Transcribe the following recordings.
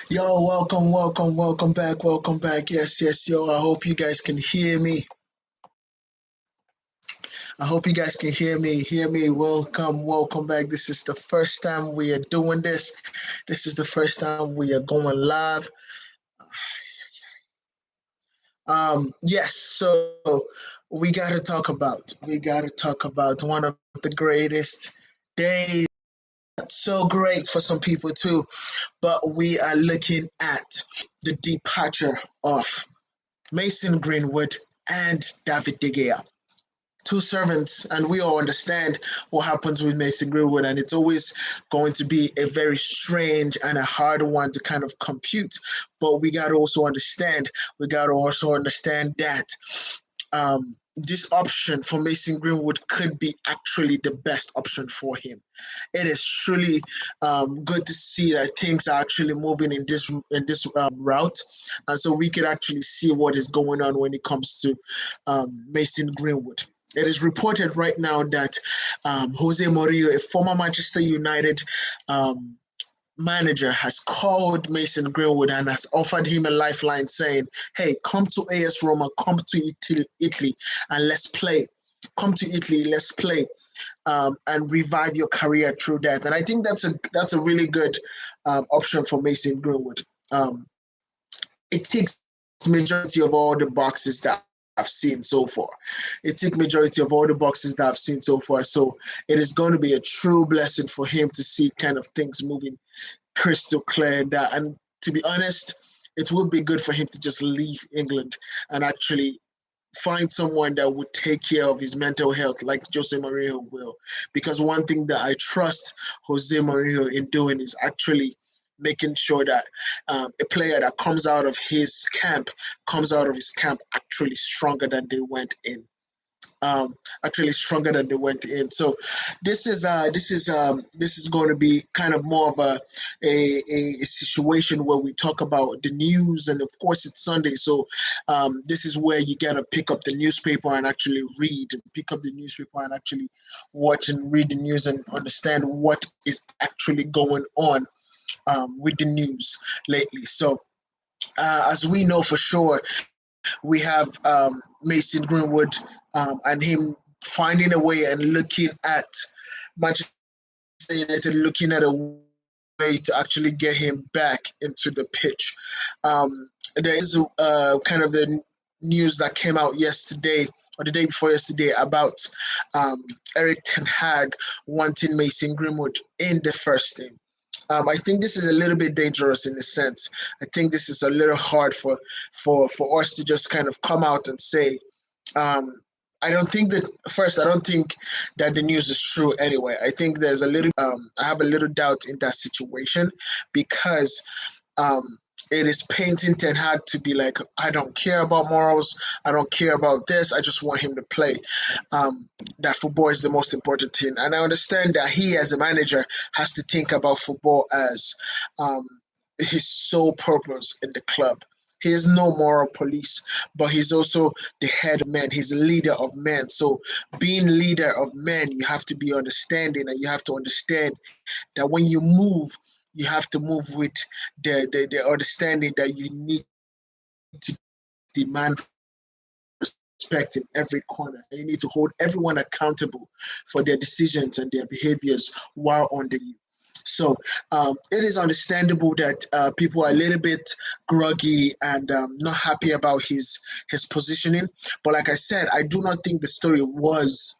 Yo, welcome back, welcome back. Yes, yo. I hope you guys can hear me. I hope you guys can hear me. Hear me. Welcome back. This is the first time we are doing this. This is the first time we are going live. Yes. So we gotta talk about one of the greatest days. So great for some people too, but we are looking at the departure of Mason Greenwood and David De Gea. Two servants, and we all understand what happens with Mason Greenwood, and it's always going to be a very strange and a hard one to kind of compute. But we got to also understand that this option for Mason Greenwood could be actually the best option for him. It is truly good to see that things are actually moving in this route, and so we could actually see what is going on when it comes to Mason Greenwood. It is reported right now that Jose Mourinho, a former Manchester United manager, has called Mason Greenwood and has offered him a lifeline, saying, "Hey, come to AS Roma, come to Italy, and let's play. Come to Italy, let's play." And revive your career through that. And I think that's a really good option for Mason Greenwood. It ticks majority of all the boxes that I've seen so far. It ticks majority of all the boxes that I've seen so far. So it is going to be a true blessing for him to see kind of things moving crystal clear. And to be honest, it would be good for him to just leave England and actually find someone that would take care of his mental health like Jose Mourinho will. Because one thing that I trust Jose Mourinho in doing is actually making sure that a player that comes out of his camp actually stronger than they went in. Actually stronger than they went in. So this is going to be kind of more of a situation where we talk about the news, and of course it's Sunday, so this is where you gotta pick up the newspaper and actually watch and read the news and understand what is actually going on with the news lately. So as we know for sure, we have Mason Greenwood and him finding a way and looking at Manchester United, looking at a way to actually get him back into the pitch. There is kind of the news that came out yesterday or the day before yesterday about Eric Ten Hag wanting Mason Greenwood in the first team. I think this is a little bit dangerous in a sense. I think this is a little hard for us to just kind of come out and say. Um, I don't think that the news is true anyway. I think there's a little. I have a little doubt in that situation because um, it is painting Ten Hag to be like, I don't care about morals, I don't care about this, I just want him to play. Um, that football is the most important thing, and I understand that he, as a manager, has to think about football as um, his sole purpose in the club. He is no moral police, but he's also the head of men. He's a leader of men. So, being leader of men, you have to be understanding, and you have to understand that when you move, you have to move with the understanding that you need to demand respect in every corner. You need to hold everyone accountable for their decisions and their behaviors while under you. So it is understandable that people are a little bit groggy and not happy about his positioning. But like I said, I do not think the story was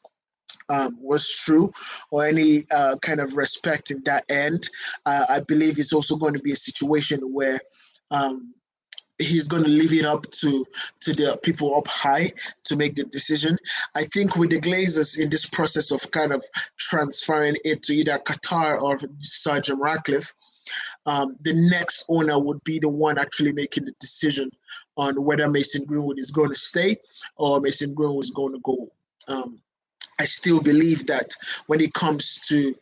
true or any kind of respect in that end. I believe it's also going to be a situation where um, he's going to leave it up to the people up high to make the decision. I think with the Glazers in this process of kind of transferring it to either Qatar or Sir Jim Ratcliffe, the next owner would be the one actually making the decision on whether Mason Greenwood is going to stay or Mason Greenwood is going to go. Um, I still believe that when it comes to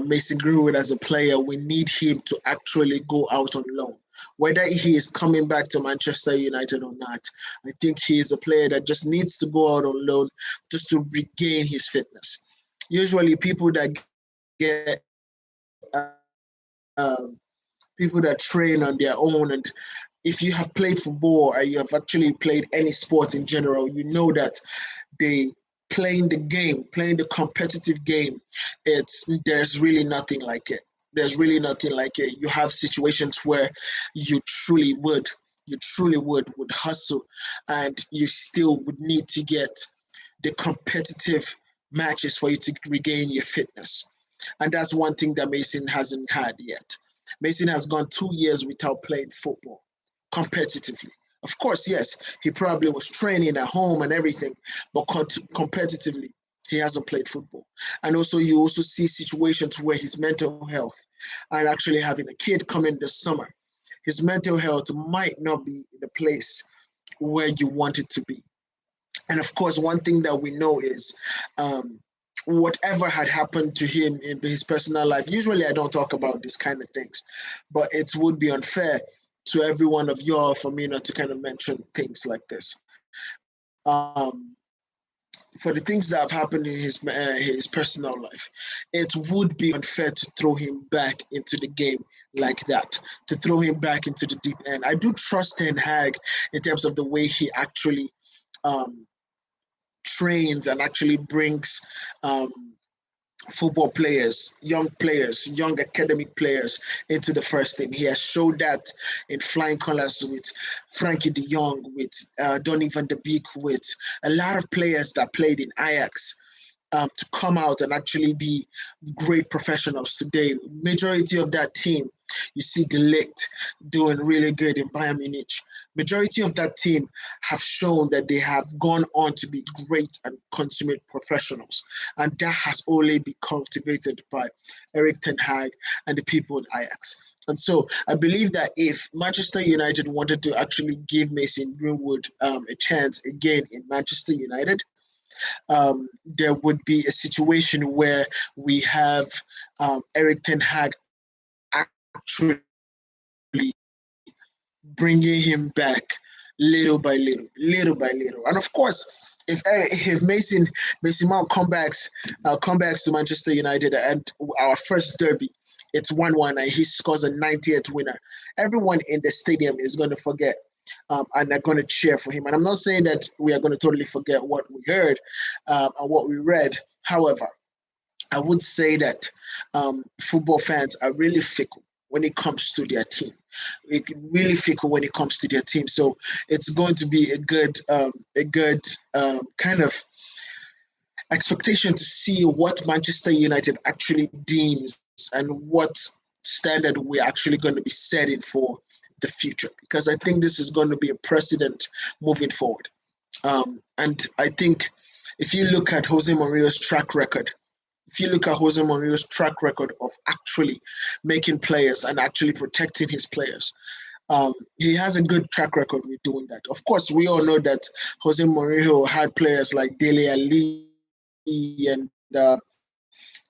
Mason Greenwood as a player, we need him to actually go out on loan. Whether he is coming back to Manchester United or not, I think he is a player that just needs to go out on loan just to regain his fitness. Usually, people that get people that train on their own. And if you have played football or you have actually played any sport in general, you know that they playing the competitive game, there's really nothing like it. There's really nothing like it. You have situations where you truly would hustle, and you still would need to get the competitive matches for you to regain your fitness. And that's one thing that Mason hasn't had yet. Mason has gone 2 years without playing football competitively. Of course, yes, he probably was training at home and everything, but competitively, he hasn't played football. And also, you also see situations where his mental health, and actually having a kid coming this summer, his mental health might not be in the place where you want it to be. And of course, one thing that we know is whatever had happened to him in his personal life. Usually, I don't talk about these kind of things, but it would be unfair to every one of y'all for me not to kind of mention things like this. For the things that have happened in his personal life, it would be unfair to throw him back into the game like that, to throw him back into the deep end. I do trust Ten Hag in terms of the way he actually trains and actually brings football players, young academic players into the first team. He has showed that in flying colors with Frankie de Jong, with Donny van de Beek, with a lot of players that played in Ajax. To come out and actually be great professionals today. Majority of that team, you see De Ligt doing really good in Bayern Munich. Majority of that team have shown that they have gone on to be great and consummate professionals. And that has only been cultivated by Erik ten Hag and the people in Ajax. And so I believe that if Manchester United wanted to actually give Mason Greenwood a chance again in Manchester United, there would be a situation where we have Erik ten Hag actually bringing him back little by little, little by little. And of course, if Mason Mount comes back to Manchester United and our first derby, it's 1-1 and he scores a 90th winner, everyone in the stadium is going to forget. And are going to cheer for him. And I'm not saying that we are going to totally forget what we heard and what we read. However, I would say that football fans are really fickle when it comes to their team. Really fickle when it comes to their team. So it's going to be a good kind of expectation to see what Manchester United actually deems and what standard we're actually going to be setting for the future, because I think this is going to be a precedent moving forward. And I think if you look at Jose Mourinho's track record, of actually making players and actually protecting his players, he has a good track record with doing that. Of course, we all know that Jose Mourinho had players like Dele Alli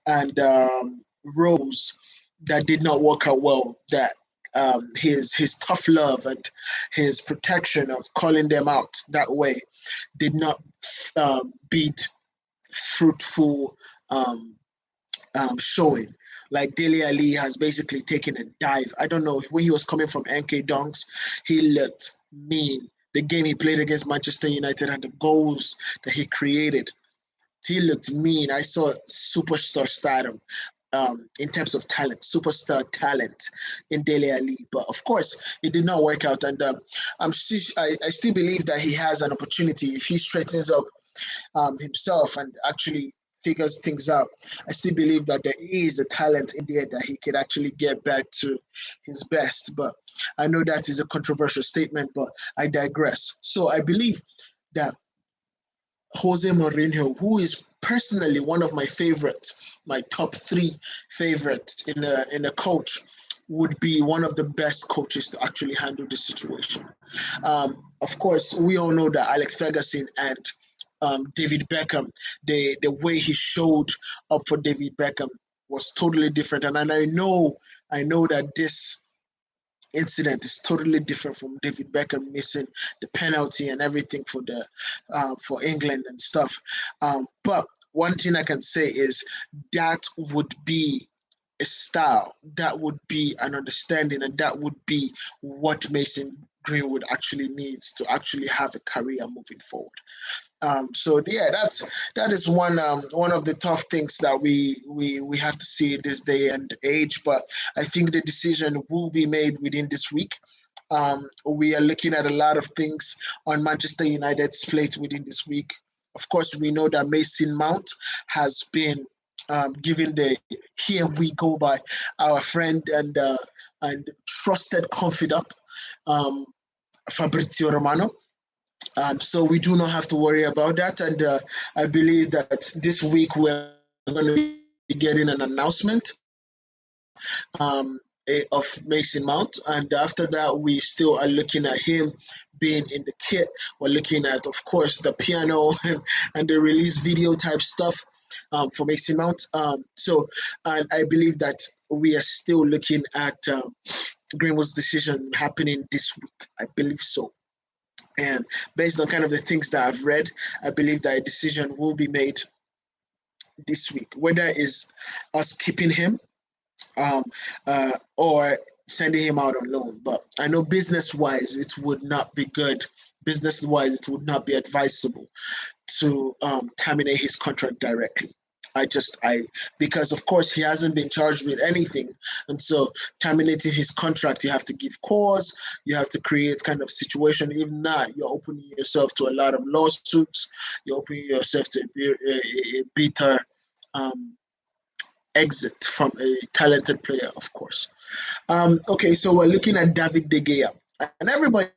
and Rose that did not work out well. That his tough love and his protection of calling them out that way did not beat fruitful showing. Like Dele Alli has basically taken a dive. I don't know, when he was coming from NK Donks, he looked mean. The game he played against Manchester United and the goals that he created, he looked mean. I saw superstar stardom in terms of talent, superstar talent in Dele Alli. But of course, it did not work out. And I still believe that he has an opportunity if he straightens up himself and actually figures things out. I still believe that there is a talent in there that he could actually get back to his best. But I know that is a controversial statement, but I digress. So I believe that Jose Mourinho, who is personally one of my favorites, my top 3 favorites in a coach, would be one of the best coaches to actually handle the situation. Of course, we all know that Alex Ferguson and David Beckham, the way he showed up for David Beckham was totally different. And I know that this incident is totally different from David Beckham missing the penalty and everything for England and stuff. But one thing I can say is that would be a style, that would be an understanding, and that would be what Mason Greenwood actually needs to actually have a career moving forward. So yeah, that is one of the tough things that we have to see in this day and age. But I think the decision will be made within this week. We are looking at a lot of things on Manchester United's plate within this week. Of course, we know that Mason Mount has been given the "here we go" by our friend and trusted confidant, um, Fabrizio Romano. So we do not have to worry about that. And I believe that this week we're going to be getting an announcement of Mason Mount. And after that, we still are looking at him being in the kit. We're looking at, of course, the piano and the release video type stuff for Mason Mount. And I believe that we are still looking at Greenwood's decision happening this week. I believe so. And based on kind of the things that I've read, I believe that a decision will be made this week, whether it's us keeping him or sending him out on loan. But I know business-wise, it would not be good. Business-wise, it would not be advisable to terminate his contract directly. Because of course he hasn't been charged with anything, and so terminating his contract, you have to give cause, you have to create kind of situation. If not, you're opening yourself to a lot of lawsuits. You're opening yourself to a bitter exit from a talented player, of course. Okay, so we're looking at David De Gea, and everybody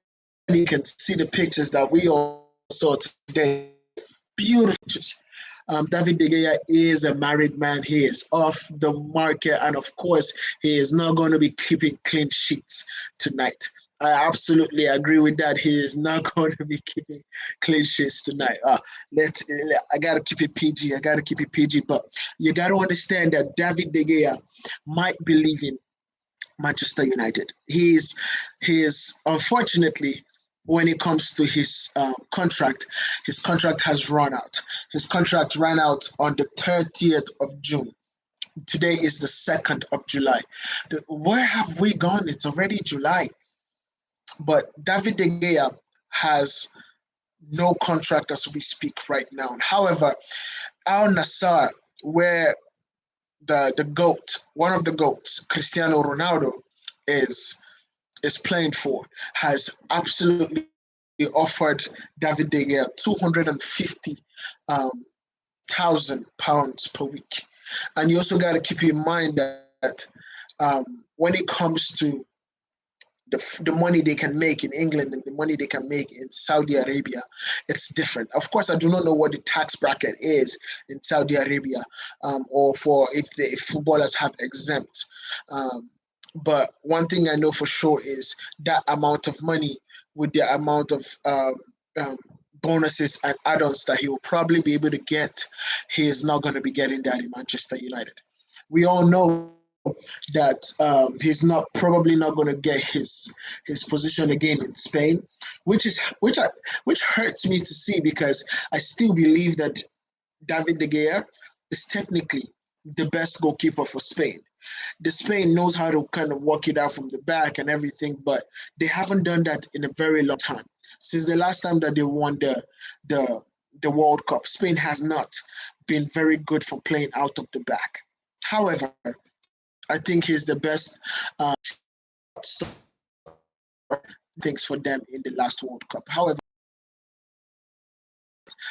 can see the pictures that we all saw today. Beautiful pictures. David De Gea is a married man. He is off the market, and of course, he is not going to be keeping clean sheets tonight. I absolutely agree with that. He is not going to be keeping clean sheets tonight. I gotta keep it PG. But you gotta understand that David De Gea might be leaving Manchester United. He is unfortunately, when it comes to his contract has run out. His contract ran out on the 30th of June. Today is the 2nd of July. Where have we gone? It's already July. But David De Gea has no contract as we speak right now. However, Al Nassr, where the GOAT, one of the GOATs, Cristiano Ronaldo, is playing for, has absolutely offered David De Gea £250,000 per week. And you also got to keep in mind that when it comes to the money they can make in England and the money they can make in Saudi Arabia, it's different. Of course, I do not know what the tax bracket is in Saudi Arabia, or for if footballers have exempt. But one thing I know for sure is that amount of money with the amount of bonuses and add-ons that he will probably be able to get, he is not going to be getting that in Manchester United. We all know that he's probably not going to get his position again in Spain, which hurts me to see, because I still believe that David De Gea is technically the best goalkeeper for Spain. The Spain knows how to kind of work it out from the back and everything, but they haven't done that in a very long time. Since the last time that they won the World Cup, Spain has not been very good for playing out of the back. However, I think he's the best things for them in the last World Cup. However,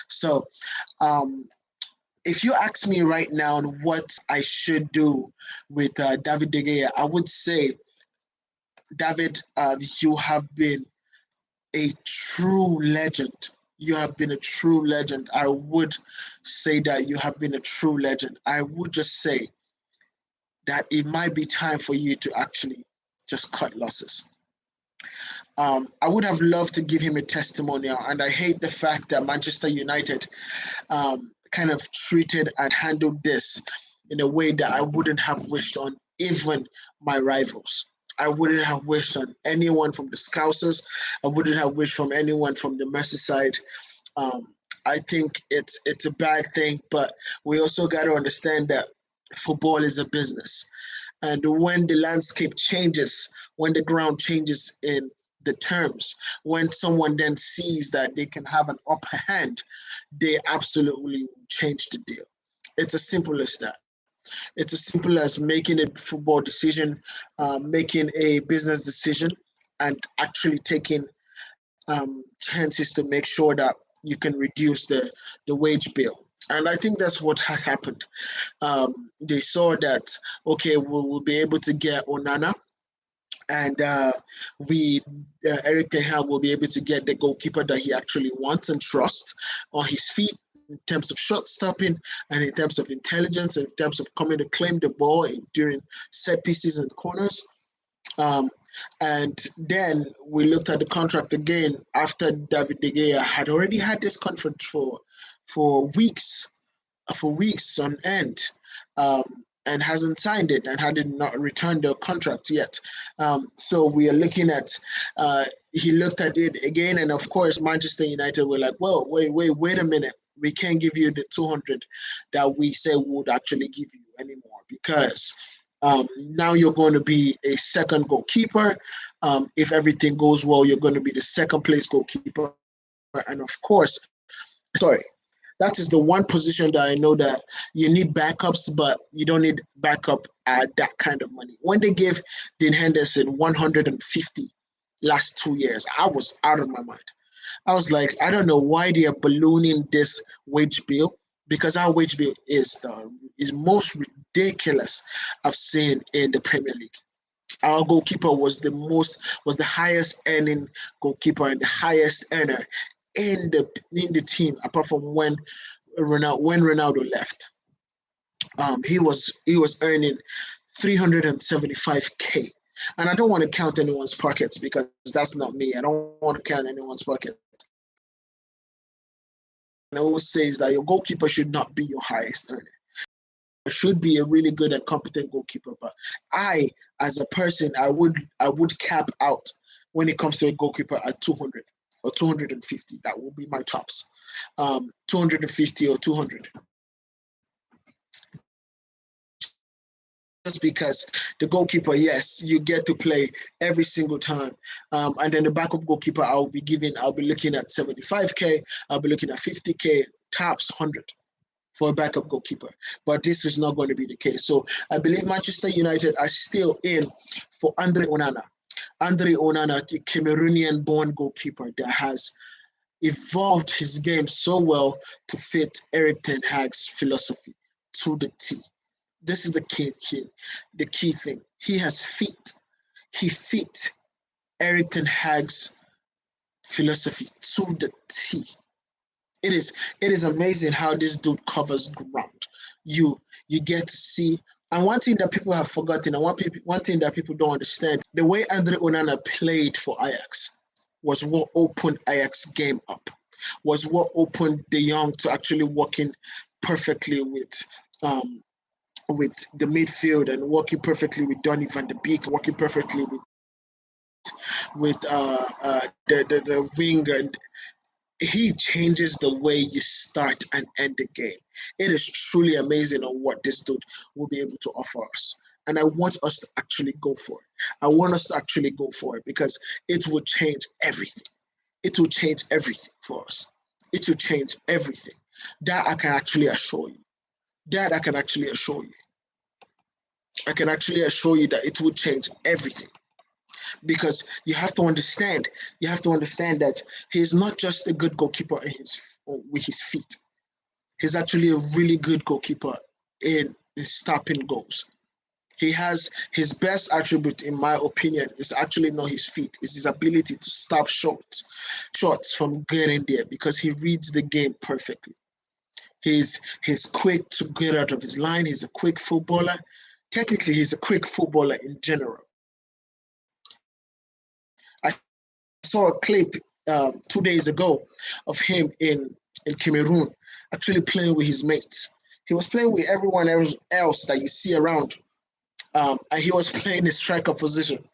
so if you ask me right now on what I should do with David De Gea, I would say, David, you have been a true legend. You have been a true legend. I would say that you have been a true legend. I would just say that it might be time for you to actually just cut losses. I would have loved to give him a testimonial, and I hate the fact that Manchester United kind of treated and handled this in a way that I wouldn't have wished on even my rivals. I wouldn't have wished on anyone from the Scousers. I wouldn't have wished from anyone from the Merseyside. I think it's a bad thing, but we also got to understand that football is a business. And when the landscape changes, when the ground changes in the terms, when someone then sees that they can have an upper hand, they absolutely change the deal. It's as simple as that. It's as simple as making a football decision, making a business decision, and actually taking chances to make sure that you can reduce the wage bill. And I think that's what has happened. They saw that, okay, we'll be able to get Onana, and we Eric Ten Hag will be able to get the goalkeeper that he actually wants and trusts on his feet in terms of shot stopping and in terms of intelligence and in terms of coming to claim the ball during set pieces and corners. Um, and then we looked at the contract again after David De Gea had already had this contract for weeks, on end, and hasn't signed it and had not returned the contract yet. So we are looking at, he looked at it again, and of course, Manchester United were like, well, wait a minute. We can't give you the 200 that we said we would actually give you anymore, because now you're going to be a second goalkeeper. If everything goes well, you're going to be the second place goalkeeper. And of course, sorry, that is the one position that I know that you need backups, but you don't need backup at that kind of money. When they gave Dean Henderson 150 last 2 years, I was out of my mind. I was like, I don't know why they are ballooning this wage bill, because our wage bill is most ridiculous I've seen in the Premier League. Our goalkeeper was the highest earning goalkeeper and the highest earner in the team, apart from when Ronaldo left. He was earning 375K. And I don't want to count anyone's pockets, because that's not me. I don't want to count anyone's pocket. I always say is that your goalkeeper should not be your highest earner. It should be a really good and competent goalkeeper. But I, as a person, I would cap out when it comes to a goalkeeper at 200 or 250. That will be my tops. 250 or 200. Just because the goalkeeper, yes, you get to play every single time. And then the backup goalkeeper, I'll be looking at 75K, I'll be looking at 50K, tops 100 for a backup goalkeeper. But this is not going to be the case. So I believe Manchester United are still in for Andre Onana. Andre Onana, the Cameroonian-born goalkeeper that has evolved his game so well to fit Eric Ten Hag's philosophy to the T. This is the key thing. He has feet. He fit Eric Ten Hag's philosophy to the T. It is amazing how this dude covers ground. You get to see. And one thing that people have forgotten, and one thing that people don't understand, the way Andre Onana played for Ajax was what opened Ajax game up, was what opened De Jong to actually working perfectly with the midfield and working perfectly with Donny van de Beek, working perfectly with the wing, and he changes the way you start and end the game. It is truly amazing on what this dude will be able to offer us. And I want us to actually go for it. I want us to actually go for it, because it will change everything. It will change everything for us. It will change everything. That I can actually assure you. I can actually assure you that it will change everything. Because you have to understand that he's not just a good goalkeeper with his feet. He's actually a really good goalkeeper in stopping goals. He has his best attribute, in my opinion, is actually not his feet. It's his ability to stop shots from getting there, because he reads the game perfectly. He's quick to get out of his line. He's a quick footballer. Technically, he's a quick footballer in general. I saw a clip 2 days ago of him in Cameroon actually playing with his mates. He was playing with everyone else that you see around, and he was playing the striker position.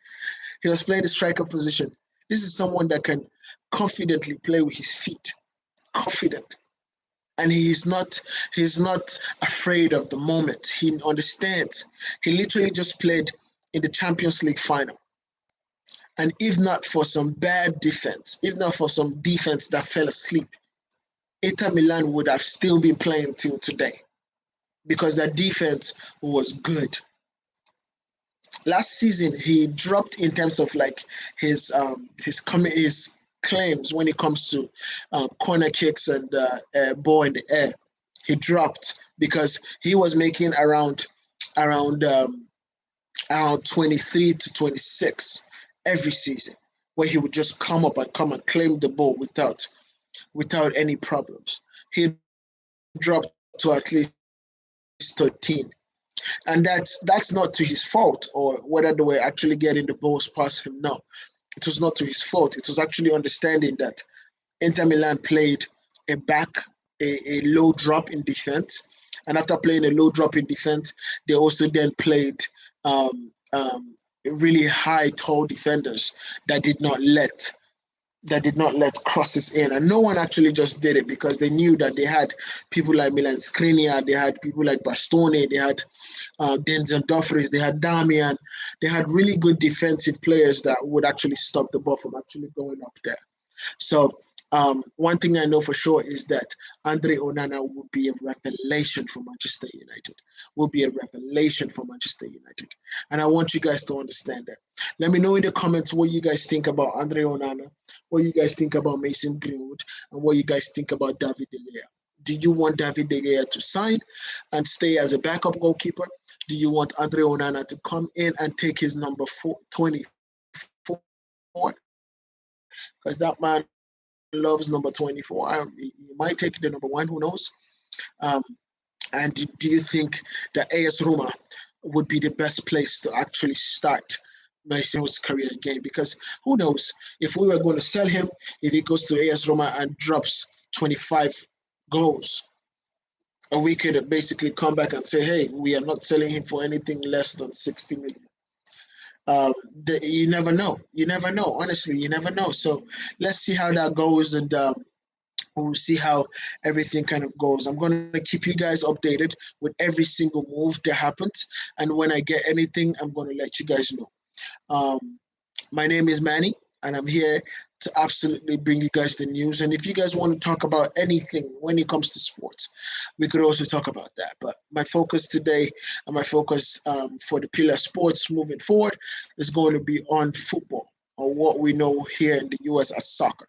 This is someone that can confidently play with his feet. Confident. and he's not afraid of the moment. He understands. He literally just played in the Champions League final. And if not for some bad defense, if not for some defense that fell asleep, Inter Milan would have still been playing till today because that defense was good. Last season he dropped in terms of like his claims when it comes to corner kicks and ball in the air. He dropped because he was making around around 23 to 26 every season, where he would just come and claim the ball without any problems. He dropped to at least 13, and that's not to his fault or whether they were actually getting the balls past him. No, it was not to his fault. It was actually understanding that Inter Milan played a back a low drop in defense, and after playing a low drop in defense, they also then played um, um, really high tall defenders that did not let crosses in, and no one actually just did it because they knew that they had people like Milan Skriniar, they had people like Bastoni, they had Denzel Dumfries, they had Damian, they had really good defensive players that would actually stop the ball from actually going up there. So one thing I know for sure is that Andre Onana will be a revelation for Manchester United. Will be a revelation for Manchester United, and I want you guys to understand that. Let me know in the comments what you guys think about Andre Onana, what you guys think about Mason Greenwood, and what you guys think about David De Gea. Do you want David De Gea to sign and stay as a backup goalkeeper? Do you want Andre Onana to come in and take his number 24? Because that man loves number 24. He might take the number one, who knows? Um, and do you think that AS Roma would be the best place to actually start Mason's career again? Because who knows, if we were going to sell him, if he goes to AS Roma and drops 25 goals, and we could basically come back and say, hey, we are not selling him for anything less than 60 million. You never know. You never know. Honestly, you never know. So let's see how that goes, and we'll see how everything kind of goes. I'm going to keep you guys updated with every single move that happens, and when I get anything, I'm going to let you guys know. My name is Manny, and I'm here to absolutely bring you guys the news. And if you guys want to talk about anything when it comes to sports, we could also talk about that. But my focus today and my focus for the Pillah Sports moving forward is going to be on football, or what we know here in the US as soccer.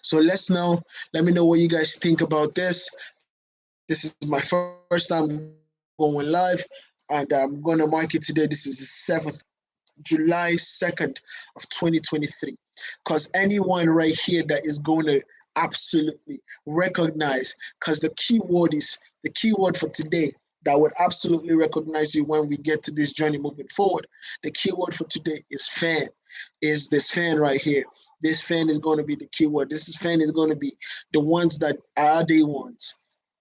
So let me know what you guys think about this. This is my first time going live, and I'm going to mark it today. This is the 7th July 2nd of 2023, because anyone right here that is going to absolutely recognize, because the keyword for today that would absolutely recognize you when we get to this journey moving forward. The keyword for today is fan, is this fan right here. This fan is going to be the keyword. Fan is going to be the ones that are day ones.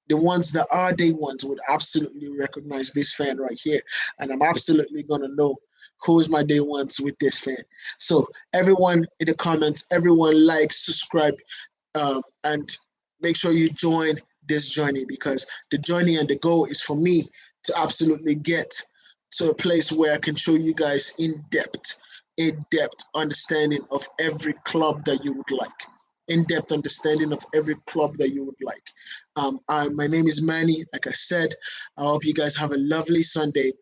The ones that are day ones would absolutely recognize this fan right here, and I'm absolutely going to know who's my day ones with this fan. So everyone in the comments, everyone like, subscribe, and make sure you join this journey, because the journey and the goal is for me to absolutely get to a place where I can show you guys in-depth understanding of every club that you would like. In-depth understanding of every club that you would like. My name is Manny. Like I said, I hope you guys have a lovely Sunday.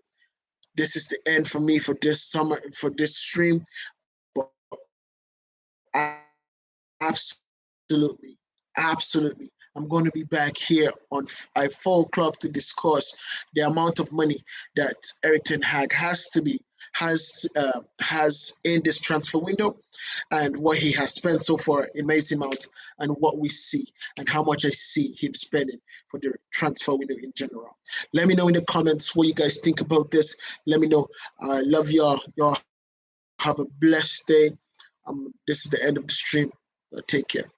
This is the end for me for this summer, for this stream. But absolutely, I'm going to be back here at 4 o'clock to discuss the amount of money that Erik ten Hag has in this transfer window, and what he has spent so far in Mason Mount, and what we see and how much I see him spending for the transfer window in general. Let me know in the comments what you guys think about this. Let me know. I love y'all. Y'all have a blessed day. This is the end of the stream. Take care.